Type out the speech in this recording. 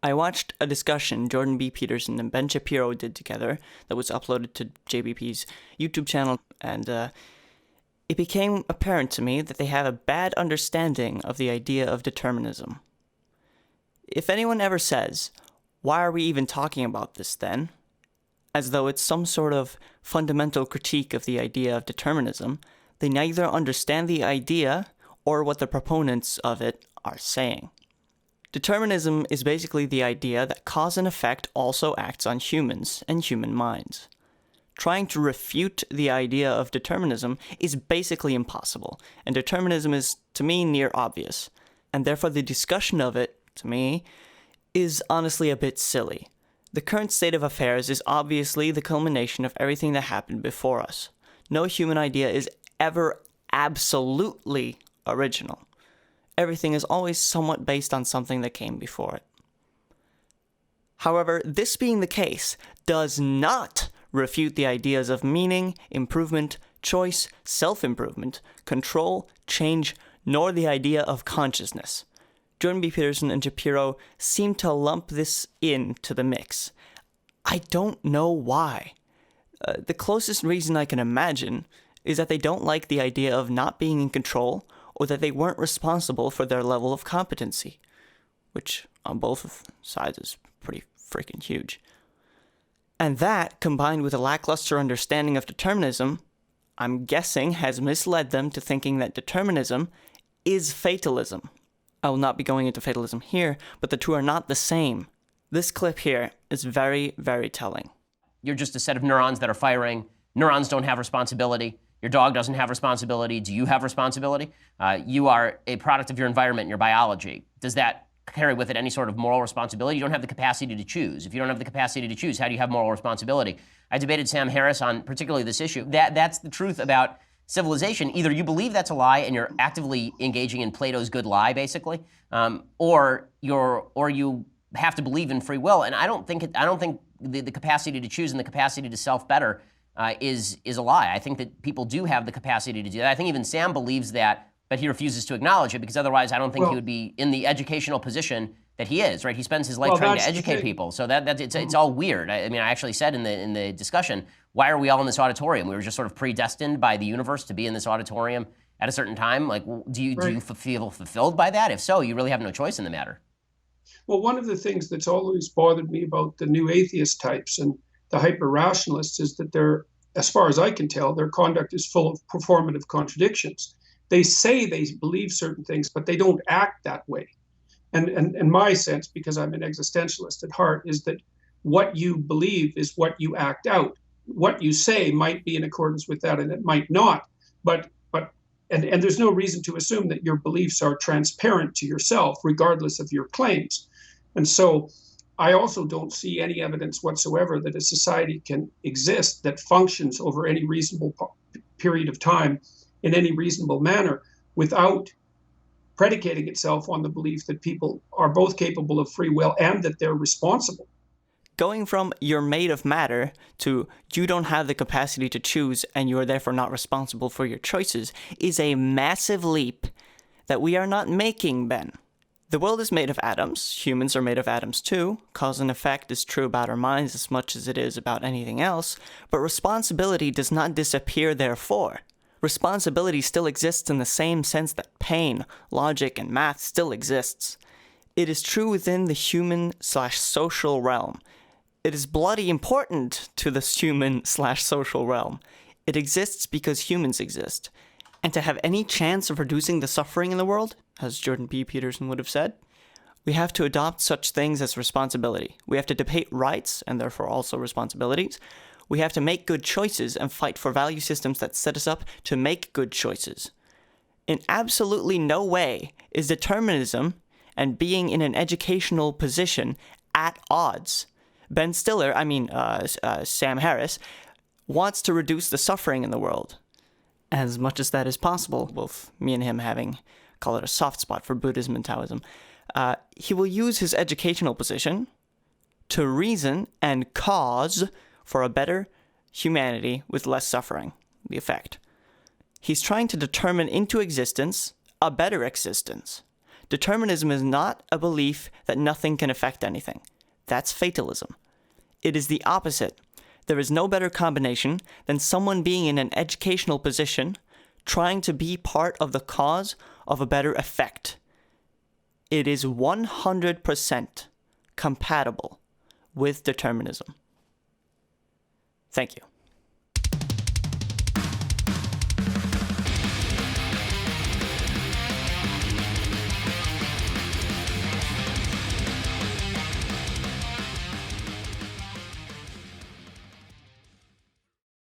I watched a discussion Jordan B. Peterson and Ben Shapiro did together that was uploaded to JBP's YouTube channel, and it became apparent to me that they have a bad understanding of the idea of determinism. If anyone ever says, "Why are we even talking about this then?" as though it's some sort of fundamental critique of the idea of determinism, they neither understand the idea or what the proponents of it are saying. Determinism is basically the idea that cause and effect also acts on humans and human minds. Trying to refute the idea of determinism is basically impossible, and determinism is, to me, near obvious, and therefore the discussion of it, to me, is honestly a bit silly. The current state of affairs is obviously the culmination of everything that happened before us. No human idea is ever absolutely original. Everything is always somewhat based on something that came before it. However, this being the case does not refute the ideas of meaning, improvement, choice, self-improvement, control, change, nor the idea of consciousness. Jordan B. Peterson and Shapiro seem to lump this into the mix. I don't know why. The closest reason I can imagine is that they don't like the idea of not being in control, or that they weren't responsible for their level of competency, which on both sides is pretty freaking huge. And that, combined with a lackluster understanding of determinism, I'm guessing has misled them to thinking that determinism is fatalism. I will not be going into fatalism here, but the two are not the same. This clip here is very, very telling. You're just a set of neurons that are firing. Neurons don't have responsibility. Your dog doesn't have responsibility. Do you have responsibility? You are a product of your environment and your biology. Does that carry with it any sort of moral responsibility? You don't have the capacity to choose. If you don't have the capacity to choose, how do you have moral responsibility? I debated Sam Harris on particularly this issue. That's the truth about civilization. Either you believe that's a lie and you're actively engaging in Plato's good lie, basically, or you have to believe in free will. And I don't think the capacity to choose and the capacity to self-better is a lie. I think that people do have the capacity to do that. I think even Sam believes that, but he refuses to acknowledge it because otherwise I don't think he would be in the educational position that he is, right? He spends his life trying to educate people. So it's all weird. I mean, I actually said in the discussion, why are we all in this auditorium? We were just sort of predestined by the universe to be in this auditorium at a certain time. Like, do you feel fulfilled by that? If so, you really have no choice in the matter. Well, one of the things that's always bothered me about the new atheist types and the hyper-rationalists is that as far as I can tell, their conduct is full of performative contradictions. They say they believe certain things, but they don't act that way. And my sense, because I'm an existentialist at heart, is that what you believe is what you act out. What you say might be in accordance with that, and it might not. But there's no reason to assume that your beliefs are transparent to yourself, regardless of your claims. And so I also don't see any evidence whatsoever that a society can exist that functions over any reasonable period of time in any reasonable manner without predicating itself on the belief that people are both capable of free will and that they're responsible. Going from "you're made of matter" to "you don't have the capacity to choose and you are therefore not responsible for your choices" is a massive leap that we are not making, Ben. The world is made of atoms. Humans are made of atoms too. Cause and effect is true about our minds as much as it is about anything else, but responsibility does not disappear therefore. Responsibility still exists in the same sense that pain, logic, and math still exists. It is true within the human/social realm. It is bloody important to the human/social realm. It exists because humans exist. And to have any chance of reducing the suffering in the world, as Jordan B. Peterson would have said, we have to adopt such things as responsibility. We have to debate rights, and therefore also responsibilities. We have to make good choices and fight for value systems that set us up to make good choices. In absolutely no way is determinism and being in an educational position at odds. Sam Harris, wants to reduce the suffering in the world as much as that is possible, both me and him having, call it a soft spot for Buddhism and Taoism. He will use his educational position to reason and cause for a better humanity with less suffering, the effect. He's trying to determine into existence a better existence, Determinism is not a belief that nothing can affect anything. That's fatalism. It is the opposite. There is no better combination than someone being in an educational position, trying to be part of the cause of a better effect. It is 100% compatible with determinism. Thank you.